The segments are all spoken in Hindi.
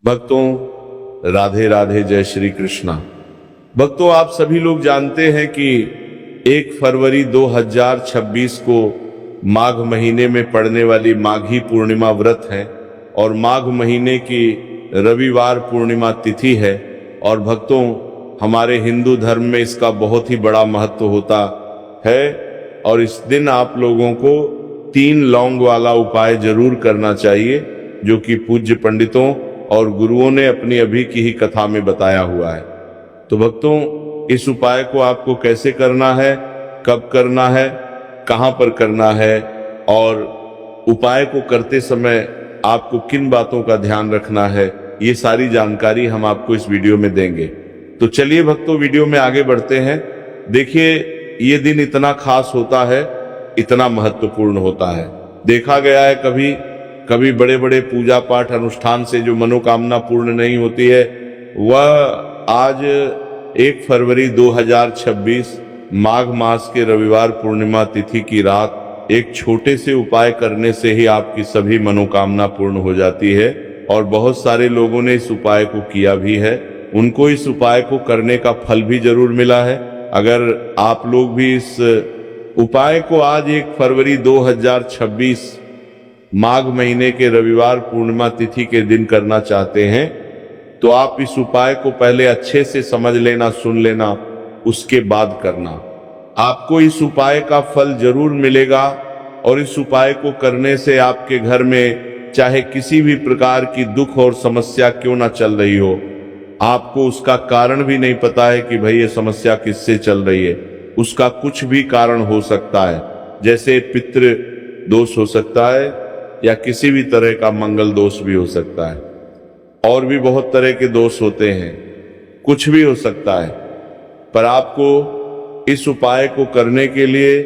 भक्तों राधे राधे, जय श्री कृष्णा। भक्तों, आप सभी लोग जानते हैं कि 1 फरवरी 2026 को माघ महीने में पड़ने वाली माघी पूर्णिमा व्रत है और माघ महीने की रविवार पूर्णिमा तिथि है। और भक्तों, हमारे हिंदू धर्म में इसका बहुत ही बड़ा महत्व होता है और इस दिन आप लोगों को 3 लौंग वाला उपाय जरूर करना चाहिए, जो कि पूज्य पंडितों और गुरुओं ने अपनी अभी की ही कथा में बताया हुआ है। तो भक्तों, इस उपाय को आपको कैसे करना है, कब करना है, कहां पर करना है और उपाय को करते समय आपको किन बातों का ध्यान रखना है, ये सारी जानकारी हम आपको इस वीडियो में देंगे। तो चलिए भक्तों, वीडियो में आगे बढ़ते हैं। देखिए, ये दिन इतना खास होता है, इतना महत्वपूर्ण होता है। देखा गया है कभी बड़े बड़े पूजा पाठ अनुष्ठान से जो मनोकामना पूर्ण नहीं होती है, वह आज 1 फरवरी 2026 माघ मास के रविवार पूर्णिमा तिथि की रात एक छोटे से उपाय करने से ही आपकी सभी मनोकामना पूर्ण हो जाती है। और बहुत सारे लोगों ने इस उपाय को किया भी है, उनको इस उपाय को करने का फल भी जरूर मिला है। अगर आप लोग भी इस उपाय को आज 1 फरवरी 2026 माघ महीने के रविवार पूर्णिमा तिथि के दिन करना चाहते हैं, तो आप इस उपाय को पहले अच्छे से समझ लेना, सुन लेना, उसके बाद करना। आपको इस उपाय का फल जरूर मिलेगा और इस उपाय को करने से आपके घर में चाहे किसी भी प्रकार की दुख और समस्या क्यों ना चल रही हो, आपको उसका कारण भी नहीं पता है कि भाई ये समस्या किससे चल रही है, उसका कुछ भी कारण हो सकता है। जैसे पितृ दोष हो सकता है या किसी भी तरह का मंगल दोष भी हो सकता है, और भी बहुत तरह के दोष होते हैं, कुछ भी हो सकता है। पर आपको इस उपाय को करने के लिए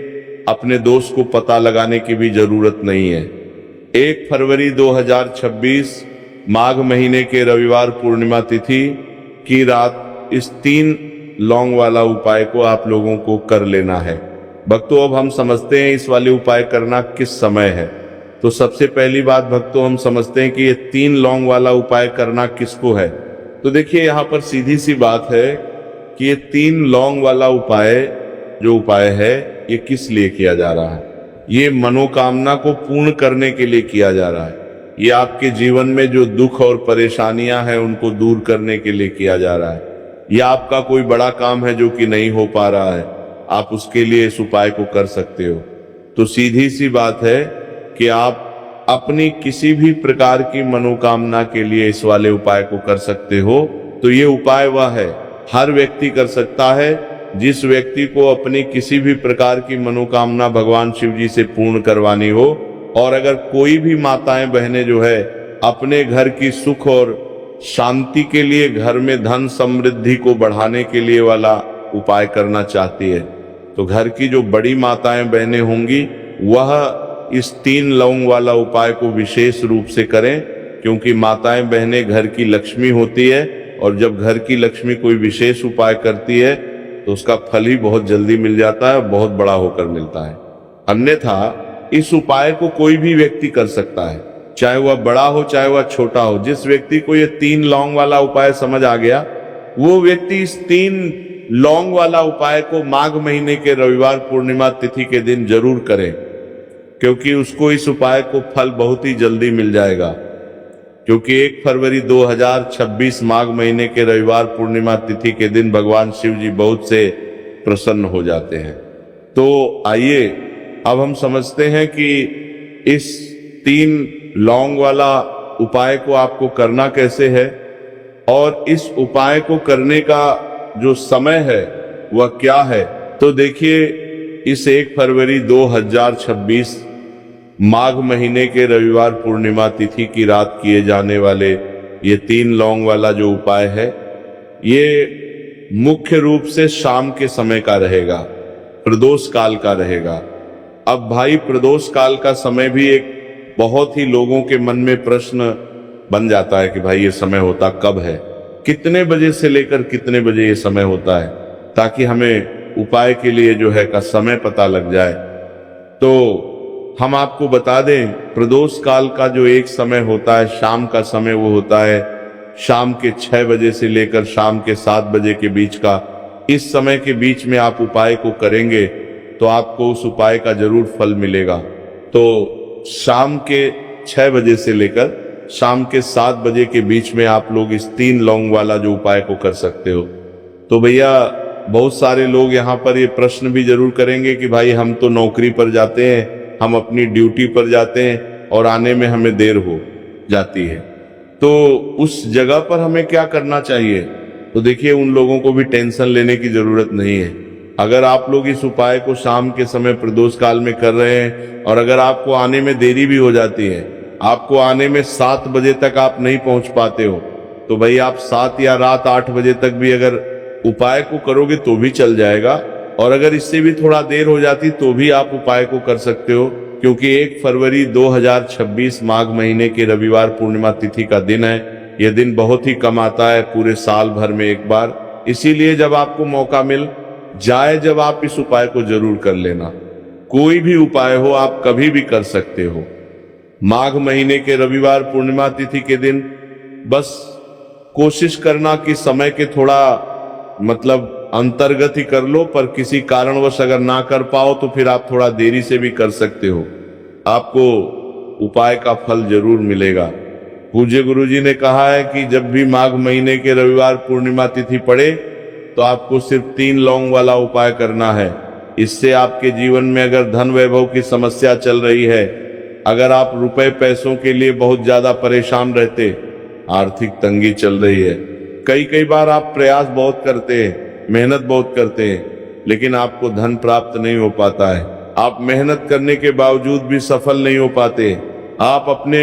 अपने दोष को पता लगाने की भी जरूरत नहीं है। 1 फरवरी 2026 माघ महीने के रविवार पूर्णिमा तिथि की रात इस 3 लौंग वाला उपाय को आप लोगों को कर लेना है। भक्तों, अब हम समझते हैं इस वाले उपाय करना किस समय है। तो सबसे पहली बात भक्तों, हम समझते हैं कि ये 3 लौंग वाला उपाय करना किसको है। तो देखिए, यहाँ पर सीधी सी बात है कि ये 3 लौंग वाला उपाय जो उपाय है, ये किस लिए किया जा रहा है। ये मनोकामना को पूर्ण करने के लिए किया जा रहा है। ये आपके जीवन में जो दुख और परेशानियां हैं उनको दूर करने के लिए किया जा रहा है। यह आपका कोई बड़ा काम है जो कि नहीं हो पा रहा है, आप उसके लिए इस उपाय को कर सकते हो। तो सीधी सी बात है कि आप अपनी किसी भी प्रकार की मनोकामना के लिए इस वाले उपाय को कर सकते हो। तो ये उपाय वह है, हर व्यक्ति कर सकता है जिस व्यक्ति को अपनी किसी भी प्रकार की मनोकामना भगवान शिव जी से पूर्ण करवानी हो। और अगर कोई भी माताएं बहनें जो है अपने घर की सुख और शांति के लिए, घर में धन समृद्धि को बढ़ाने के लिए वाला उपाय करना चाहती है, तो घर की जो बड़ी माताएं बहनें होंगी वह इस 3 लौंग वाला उपाय को विशेष रूप से करें, क्योंकि माताएं बहनें घर की लक्ष्मी होती है और जब घर की लक्ष्मी कोई विशेष उपाय करती है तो उसका फल ही बहुत जल्दी मिल जाता है, बहुत बड़ा होकर मिलता है। अन्यथा इस उपाय को कोई भी व्यक्ति कर सकता है, चाहे वह बड़ा हो चाहे वह छोटा हो। जिस व्यक्ति को ये 3 लौंग वाला उपाय समझ आ गया, वो व्यक्ति इस 3 लौंग वाला उपाय को माघ महीने के रविवार पूर्णिमा तिथि के दिन जरूर करे, क्योंकि उसको इस उपाय को फल बहुत ही जल्दी मिल जाएगा। क्योंकि 1 फरवरी 2026 माघ महीने के रविवार पूर्णिमा तिथि के दिन भगवान शिव जी बहुत से प्रसन्न हो जाते हैं। तो आइए अब हम समझते हैं कि इस 3 लौंग वाला उपाय को आपको करना कैसे है और इस उपाय को करने का जो समय है वह क्या है। तो देखिए, इस 1 फरवरी 2026 माघ महीने के रविवार पूर्णिमा तिथि की रात किए जाने वाले ये 3 लौंग वाला जो उपाय है, ये मुख्य रूप से शाम के समय का रहेगा, प्रदोष काल का रहेगा। अब भाई, प्रदोष काल का समय भी एक बहुत ही लोगों के मन में प्रश्न बन जाता है कि भाई ये समय होता कब है, कितने बजे से लेकर कितने बजे ये समय होता है, ताकि हमें उपाय के लिए जो है का समय पता लग जाए। तो हम आपको बता दें, प्रदोष काल का जो एक समय होता है, शाम का समय, वो होता है शाम के 6 बजे से लेकर शाम के 7 बजे के बीच का, इस समय के बीच में आप उपाय को करेंगे तो आपको उस उपाय का जरूर फल मिलेगा। तो शाम के 6 बजे से लेकर शाम के 7 बजे के बीच में आप लोग इस 3 लौंग वाला जो उपाय को कर सकते हो। तो भैया बहुत सारे लोग यहाँ पर ये प्रश्न भी जरूर करेंगे कि भाई हम तो नौकरी पर जाते हैं, हम अपनी ड्यूटी पर जाते हैं और आने में हमें देर हो जाती है, तो उस जगह पर हमें क्या करना चाहिए? तो देखिए, उन लोगों को भी टेंशन लेने की जरूरत नहीं है। अगर आप लोग इस उपाय को शाम के समय प्रदोष काल में कर रहे हैं और अगर आपको आने में देरी भी हो जाती है, आपको आने में 7 बजे तक आप नहीं पहुंच पाते हो, तो भाई आप 7 या रात 8 बजे तक भी अगर उपाय को करोगे तो भी चल जाएगा। और अगर इससे भी थोड़ा देर हो जाती तो भी आप उपाय को कर सकते हो, क्योंकि 1 फरवरी 2026 माघ महीने के रविवार पूर्णिमा तिथि का दिन है। यह दिन बहुत ही कम आता है, पूरे साल भर में एक बार। इसीलिए जब आपको मौका मिल जाए, जब आप इस उपाय को जरूर कर लेना। कोई भी उपाय हो, आप कभी भी कर सकते हो। माघ महीने के रविवार पूर्णिमा तिथि के दिन बस कोशिश करना कि समय के थोड़ा अंतर्गत ही कर लो, पर किसी कारणवश अगर ना कर पाओ तो फिर आप थोड़ा देरी से भी कर सकते हो, आपको उपाय का फल जरूर मिलेगा। पूज्य गुरुजी ने कहा है कि जब भी माघ महीने के रविवार पूर्णिमा तिथि पड़े तो आपको सिर्फ 3 लौंग वाला उपाय करना है। इससे आपके जीवन में अगर धन वैभव की समस्या चल रही है, अगर आप रुपए पैसों के लिए बहुत ज्यादा परेशान रहते, आर्थिक तंगी चल रही है, कई बार आप प्रयास बहुत करते हैं, मेहनत बहुत करते हैं, लेकिन आपको धन प्राप्त नहीं हो पाता है, आप मेहनत करने के बावजूद भी सफल नहीं हो पाते, आप अपने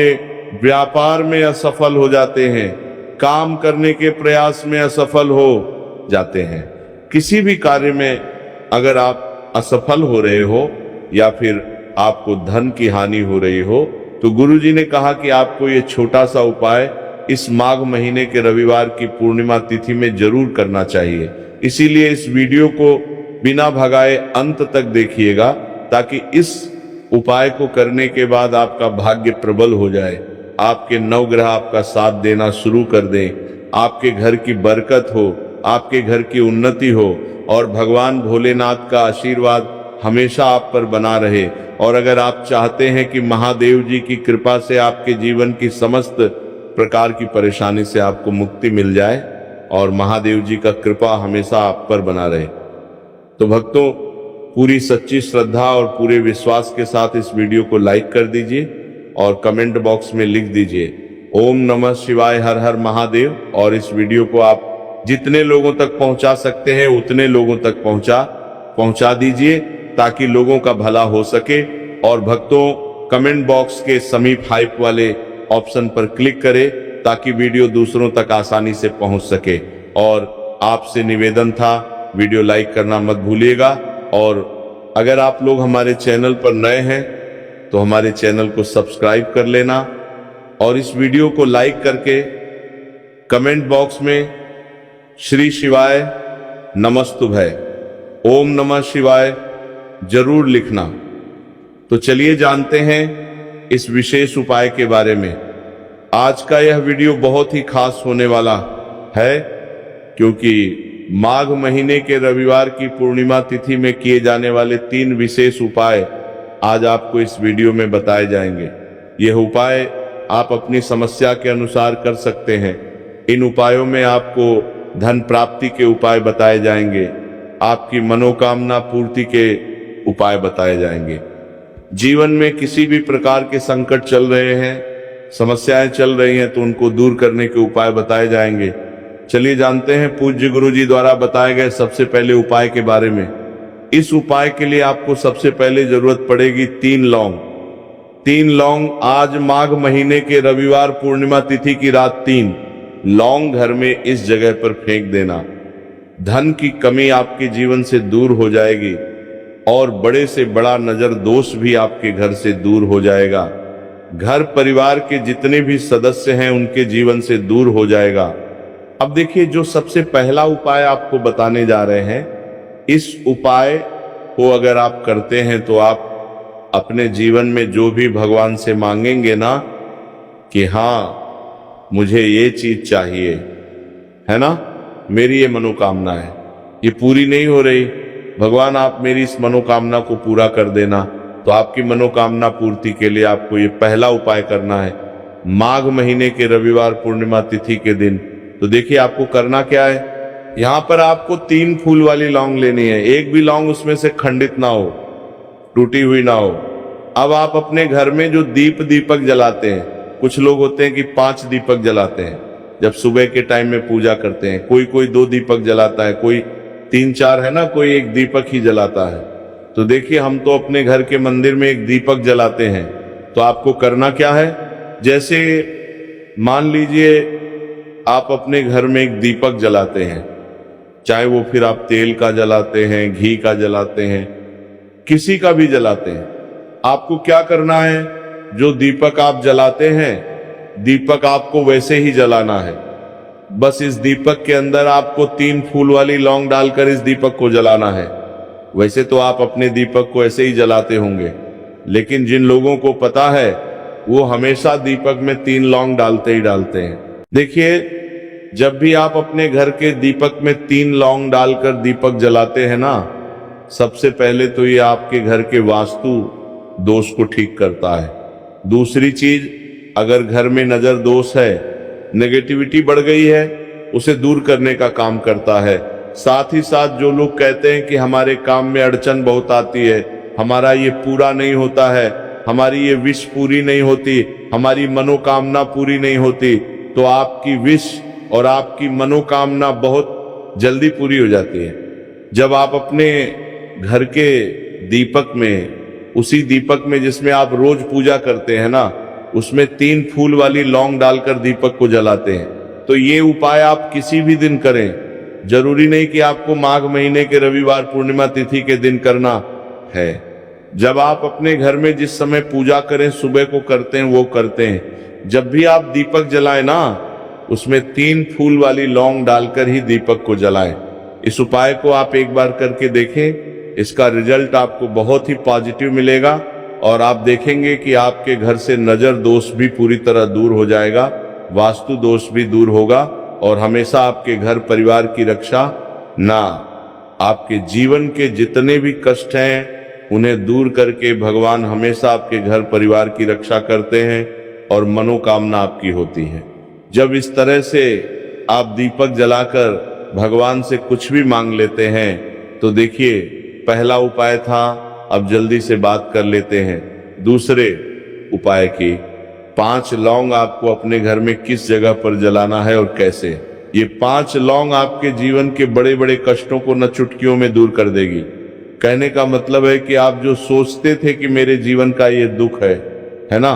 व्यापार में असफल हो जाते हैं, काम करने के प्रयास में असफल हो जाते हैं, किसी भी कार्य में अगर आप असफल हो रहे हो या फिर आपको धन की हानि हो रही हो, तो गुरुजी ने कहा कि आपको ये छोटा सा उपाय इस माघ महीने के रविवार की पूर्णिमा तिथि में जरूर करना चाहिए। इसीलिए इस वीडियो को बिना भगाए अंत तक देखिएगा, ताकि इस उपाय को करने के बाद आपका भाग्य प्रबल हो जाए, आपके नवग्रह आपका साथ देना शुरू कर दें, आपके घर की बरकत हो, आपके घर की उन्नति हो और भगवान भोलेनाथ का आशीर्वाद हमेशा आप पर बना रहे। और अगर आप चाहते हैं कि महादेव जी की कृपा से आपके जीवन की समस्त प्रकार की परेशानी से आपको मुक्ति मिल जाए और महादेव जी का कृपा हमेशा आप पर बना रहे, तो भक्तों, पूरी सच्ची श्रद्धा और पूरे विश्वास के साथ इस वीडियो को लाइक कर दीजिए और कमेंट बॉक्स में लिख दीजिए ओम नमः शिवाय, हर हर महादेव। और इस वीडियो को आप जितने लोगों तक पहुंचा सकते हैं उतने लोगों तक पहुंचा दीजिए, ताकि लोगों का भला हो सके। और भक्तों, कमेंट बॉक्स के समीप हाइप वाले ऑप्शन पर क्लिक करें ताकि वीडियो दूसरों तक आसानी से पहुंच सके। और आपसे निवेदन था, वीडियो लाइक करना मत भूलिएगा। और अगर आप लोग हमारे चैनल पर नए हैं तो हमारे चैनल को सब्सक्राइब कर लेना और इस वीडियो को लाइक करके कमेंट बॉक्स में श्री शिवाय नमस्तुभय, ओम नमः शिवाय जरूर लिखना। तो चलिए जानते हैं इस विशेष उपाय के बारे में। आज का यह वीडियो बहुत ही खास होने वाला है, क्योंकि माघ महीने के रविवार की पूर्णिमा तिथि में किए जाने वाले 3 विशेष उपाय आज आपको इस वीडियो में बताए जाएंगे। यह उपाय आप अपनी समस्या के अनुसार कर सकते हैं। इन उपायों में आपको धन प्राप्ति के उपाय बताए जाएंगे, आपकी मनोकामना पूर्ति के उपाय बताए जाएंगे। जीवन में किसी भी प्रकार के संकट चल रहे हैं, समस्याएं चल रही हैं, तो उनको दूर करने के उपाय बताए जाएंगे। चलिए जानते हैं पूज्य गुरुजी द्वारा बताए गए सबसे पहले उपाय के बारे में। इस उपाय के लिए आपको सबसे पहले जरूरत पड़ेगी 3 लौंग। 3 लौंग आज माघ महीने के रविवार पूर्णिमा तिथि की रात 3 लौंग घर में इस जगह पर फेंक देना। धन की कमी आपके जीवन से दूर हो जाएगी और बड़े से बड़ा नजर दोष भी आपके घर से दूर हो जाएगा। घर परिवार के जितने भी सदस्य हैं उनके जीवन से दूर हो जाएगा। अब देखिए, जो सबसे पहला उपाय आपको बताने जा रहे हैं, इस उपाय को अगर आप करते हैं तो आप अपने जीवन में जो भी भगवान से मांगेंगे ना कि हाँ मुझे ये चीज चाहिए, है ना, मेरी ये मनोकामना है, ये पूरी नहीं हो रही, भगवान आप मेरी इस मनोकामना को पूरा कर देना। तो आपकी मनोकामना पूर्ति के लिए आपको ये पहला उपाय करना है, माघ महीने के रविवार पूर्णिमा तिथि के दिन। तो देखिए आपको करना क्या है, यहाँ पर आपको 3 फूल वाली लौंग लेनी है, एक भी लौंग उसमें से खंडित ना हो, टूटी हुई ना हो। अब आप अपने घर में जो दीपक जलाते हैं, कुछ लोग होते हैं कि 5 दीपक जलाते हैं जब सुबह के टाइम में पूजा करते हैं, कोई 2 दीपक जलाता है, कोई 3-4 है ना, कोई 1 दीपक ही जलाता है। तो देखिए हम तो अपने घर के मंदिर में 1 दीपक जलाते हैं। तो आपको करना क्या है, जैसे मान लीजिए आप अपने घर में 1 दीपक जलाते हैं, चाहे वो फिर आप तेल का जलाते हैं, घी का जलाते हैं, किसी का भी जलाते हैं, आपको क्या करना है, जो दीपक आप जलाते हैं, दीपक आपको वैसे ही जलाना है। बस इस दीपक के अंदर आपको 3 फूल वाली लौंग डालकर इस दीपक को जलाना है। वैसे तो आप अपने दीपक को ऐसे ही जलाते होंगे, लेकिन जिन लोगों को पता है वो हमेशा दीपक में 3 लौंग डालते ही डालते हैं। देखिए जब भी आप अपने घर के दीपक में 3 लौंग डालकर दीपक जलाते हैं ना, सबसे पहले तो ये आपके घर के वास्तु दोष को ठीक करता है। दूसरी चीज, अगर घर में नजर दोष है, नेगेटिविटी बढ़ गई है, उसे दूर करने का काम करता है। साथ ही साथ जो लोग कहते हैं कि हमारे काम में अड़चन बहुत आती है, हमारा ये पूरा नहीं होता है, हमारी ये विश पूरी नहीं होती, हमारी मनोकामना पूरी नहीं होती, तो आपकी विश और आपकी मनोकामना बहुत जल्दी पूरी हो जाती है। जब आप अपने घर के दीपक में, उसी दीपक में जिसमें आप रोज पूजा करते हैं ना, उसमें 3 फूल वाली लौंग डालकर दीपक को जलाते हैं, तो ये उपाय आप किसी भी दिन करें, जरूरी नहीं कि आपको माघ महीने के रविवार पूर्णिमा तिथि के दिन करना है। जब आप अपने घर में जिस समय पूजा करें, सुबह को करते हैं वो करते हैं। जब भी आप दीपक जलाएं ना, उसमें 3 फूल वाली लौंग डालकर ही दीपक को जलाएं। इस उपाय को आप एक बार करके देखें, इसका रिजल्ट आपको बहुत ही पॉजिटिव मिलेगा और आप देखेंगे कि आपके घर से नजर दोष भी पूरी तरह दूर हो जाएगा, वास्तु दोष भी दूर होगा और हमेशा आपके घर परिवार की रक्षा, ना आपके जीवन के जितने भी कष्ट हैं उन्हें दूर करके भगवान हमेशा आपके घर परिवार की रक्षा करते हैं और मनोकामना आपकी होती है। जब इस तरह से आप दीपक जलाकर भगवान से कुछ भी मांग लेते हैं, तो देखिए पहला उपाय था, अब जल्दी से बात कर लेते हैं दूसरे उपाय की। 5 लौंग आपको अपने घर में किस जगह पर जलाना है और कैसे। ये 5 लौंग आपके जीवन के बड़े बड़े कष्टों को न चुटकियों में दूर कर देगी। कहने का मतलब है कि आप जो सोचते थे कि मेरे जीवन का ये दुख है ना,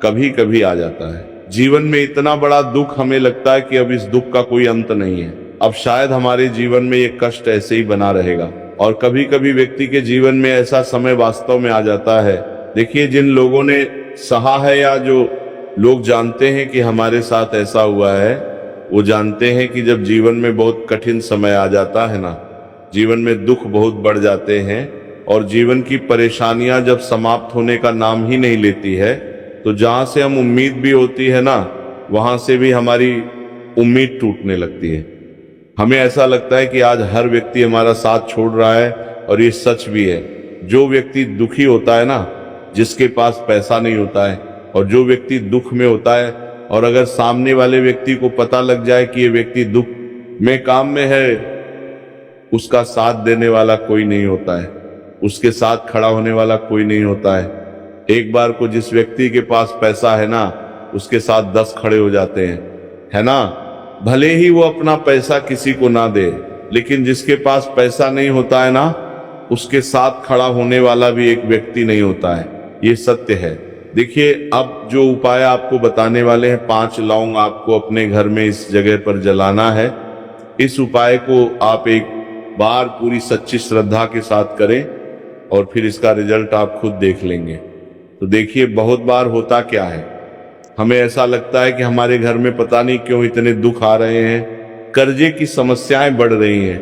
कभी कभी आ जाता है। जीवन में इतना बड़ा दुख हमें लगता है कि अब इस दुख का कोई अंत नहीं है, अब शायद हमारे जीवन में ये कष्ट ऐसे ही बना रहेगा। और कभी कभी व्यक्ति के जीवन में ऐसा समय वास्तव में आ जाता है। देखिए जिन लोगों ने सहा है या जो लोग जानते हैं कि हमारे साथ ऐसा हुआ है, वो जानते हैं कि जब जीवन में बहुत कठिन समय आ जाता है ना, जीवन में दुख बहुत बढ़ जाते हैं और जीवन की परेशानियां जब समाप्त होने का नाम ही नहीं लेती है, तो जहां से हम उम्मीद भी होती है ना, वहां से भी हमारी उम्मीद टूटने लगती है। हमें ऐसा लगता है कि आज हर व्यक्ति हमारा साथ छोड़ रहा है और ये सच भी है। जो व्यक्ति दुखी होता है ना, जिसके पास पैसा नहीं होता है, और जो व्यक्ति दुख में होता है और अगर सामने वाले व्यक्ति को पता लग जाए कि ये व्यक्ति दुख में काम में है, उसका साथ देने वाला कोई नहीं होता है, उसके साथ खड़ा होने वाला कोई नहीं होता है। एक बार को जिस व्यक्ति के पास पैसा है ना, उसके साथ 10 खड़े हो जाते हैं, है ना। भले ही वो अपना पैसा किसी को ना दे, लेकिन जिसके पास पैसा नहीं होता है ना, उसके साथ खड़ा होने वाला भी एक व्यक्ति नहीं होता है। ये सत्य है। देखिए अब जो उपाय आपको बताने वाले हैं, 5 लौंग आपको अपने घर में इस जगह पर जलाना है। इस उपाय को आप एक बार पूरी सच्ची श्रद्धा के साथ करें और फिर इसका रिजल्ट आप खुद देख लेंगे। तो देखिए बहुत बार होता क्या है, हमें ऐसा लगता है कि हमारे घर में पता नहीं क्यों इतने दुख आ रहे हैं, कर्जे की समस्याएं बढ़ रही हैं,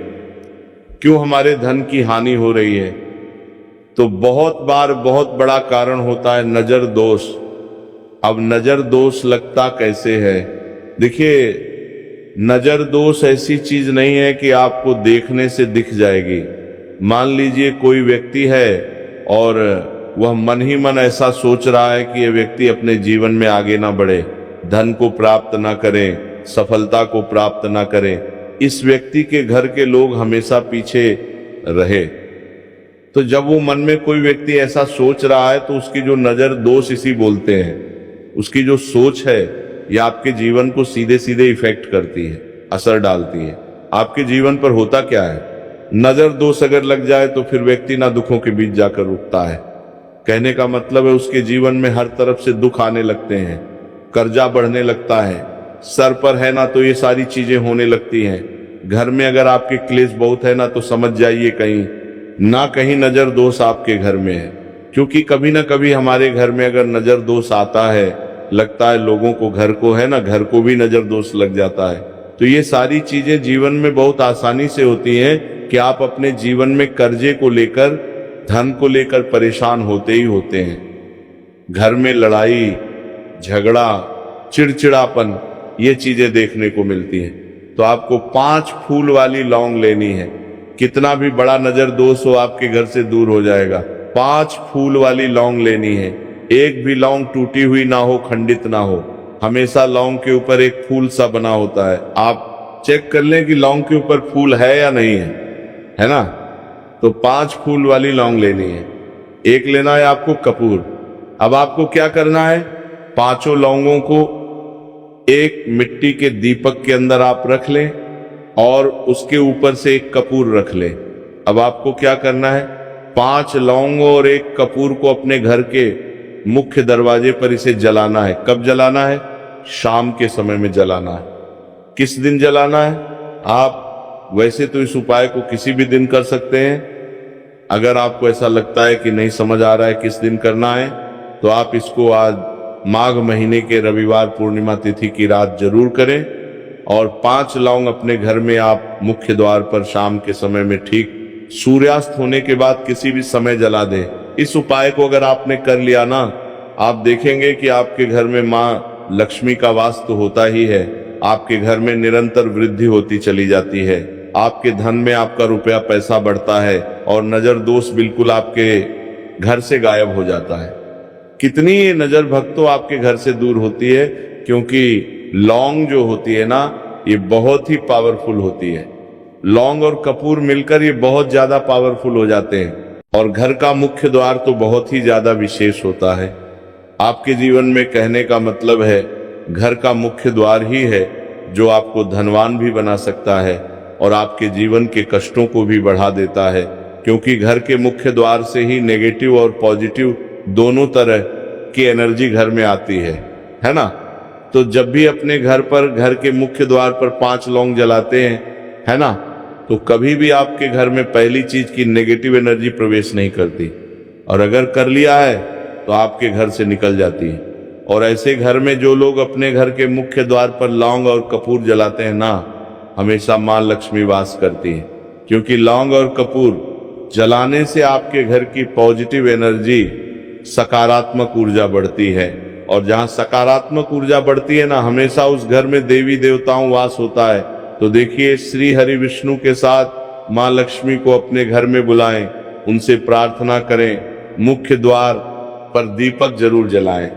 क्यों हमारे धन की हानि हो रही है। तो बहुत बार बहुत बड़ा कारण होता है नजर दोष। अब नजर दोष लगता कैसे है, देखिए, नजर दोष ऐसी चीज नहीं है कि आपको देखने से दिख जाएगी। मान लीजिए कोई व्यक्ति है और वह मन ही मन ऐसा सोच रहा है कि यह व्यक्ति अपने जीवन में आगे ना बढ़े, धन को प्राप्त ना करे, सफलता को प्राप्त ना करे, इस व्यक्ति के घर के लोग हमेशा पीछे रहे। तो जब वो मन में कोई व्यक्ति ऐसा सोच रहा है तो उसकी जो नजर दोष इसी बोलते हैं। उसकी जो सोच है ये आपके जीवन को सीधे सीधे इफेक्ट करती है, असर डालती है। आपके जीवन पर होता क्या है, नजर दोष अगर लग जाए तो फिर व्यक्ति ना दुखों के बीच जाकर रुकता है। कहने का मतलब है उसके जीवन में हर तरफ से दुख आने लगते हैं, कर्जा बढ़ने लगता है, सर पर है ना तो ये सारी चीजें होने लगती हैं। घर में अगर आपके क्लेश बहुत है ना तो समझ जाइए कहीं ना कहीं नजर दोष आपके घर में है। क्योंकि कभी ना कभी हमारे घर में अगर नजर दोष आता है, लगता है लोगों को, घर को है ना, घर को भी नजर दोष लग जाता है। तो ये सारी चीजें जीवन में बहुत आसानी से होती हैं कि आप अपने जीवन में कर्जे को लेकर, धन को लेकर परेशान होते ही होते हैं। घर में लड़ाई झगड़ा, चिड़चिड़ापन, ये चीजें देखने को मिलती हैं। तो आपको 5 फूल वाली लौंग लेनी है। कितना भी बड़ा नजर दोष हो आपके घर से दूर हो जाएगा। 5 फूल वाली लौंग लेनी है। एक भी लौंग टूटी हुई ना हो, खंडित ना हो, हमेशा लौंग के ऊपर एक फूल सा बना होता है। आप चेक कर लें कि लौंग के ऊपर फूल है या नहीं है ना। तो 5 फूल वाली लौंग लेनी है। एक लेना है आपको कपूर। अब आपको क्या करना है, 5 लौंगों को एक मिट्टी के दीपक के अंदर आप रख लें और उसके ऊपर से एक कपूर रख लें। अब आपको क्या करना है, 5 लौंग और एक कपूर को अपने घर के मुख्य दरवाजे पर इसे जलाना है। कब जलाना है, शाम के समय में जलाना है। किस दिन जलाना है, आप वैसे तो इस उपाय को किसी भी दिन कर सकते हैं। अगर आपको ऐसा लगता है कि नहीं समझ आ रहा है किस दिन करना है, तो आप इसको आज माघ महीने के रविवार पूर्णिमा तिथि की रात जरूर करें और 5 लौंग अपने घर में आप मुख्य द्वार पर शाम के समय में ठीक सूर्यास्त होने के बाद किसी भी समय जला दें। इस उपाय को अगर आपने कर लिया ना, आप देखेंगे कि आपके घर में माँ लक्ष्मी का वास तो होता ही है, आपके घर में निरंतर वृद्धि होती चली जाती है, आपके धन में आपका रुपया पैसा बढ़ता है और नजर दोष बिल्कुल आपके घर से गायब हो जाता है। कितनी ये नजर भक्तों आपके घर से दूर होती है, क्योंकि लौंग जो होती है ना, ये बहुत ही पावरफुल होती है। लौंग और कपूर मिलकर ये बहुत ज्यादा पावरफुल हो जाते हैं। और घर का मुख्य द्वार तो बहुत ही ज्यादा विशेष होता है। आपके जीवन में कहने का मतलब है घर का मुख्य द्वार ही है जो आपको धनवान भी बना सकता है और आपके जीवन के कष्टों को भी बढ़ा देता है। क्योंकि घर के मुख्य द्वार से ही नेगेटिव और पॉजिटिव दोनों तरह की एनर्जी घर में आती है ना। तो जब भी अपने घर पर, घर के मुख्य द्वार पर 5 लौंग जलाते हैं, है ना, तो कभी भी आपके घर में पहली चीज की नेगेटिव एनर्जी प्रवेश नहीं करती, और अगर कर लिया है तो आपके घर से निकल जाती है। और ऐसे घर में जो लोग अपने घर के मुख्य द्वार पर लौंग और कपूर जलाते हैं ना, हमेशा मां लक्ष्मी वास करती है। क्योंकि लौंग और कपूर जलाने से आपके घर की पॉजिटिव एनर्जी, सकारात्मक ऊर्जा बढ़ती है, और जहां सकारात्मक ऊर्जा बढ़ती है ना, हमेशा उस घर में देवी देवताओं वास होता है। तो देखिए, श्री हरि विष्णु के साथ मां लक्ष्मी को अपने घर में बुलाएं, उनसे प्रार्थना करें, मुख्य द्वार पर दीपक जरूर जलाएं।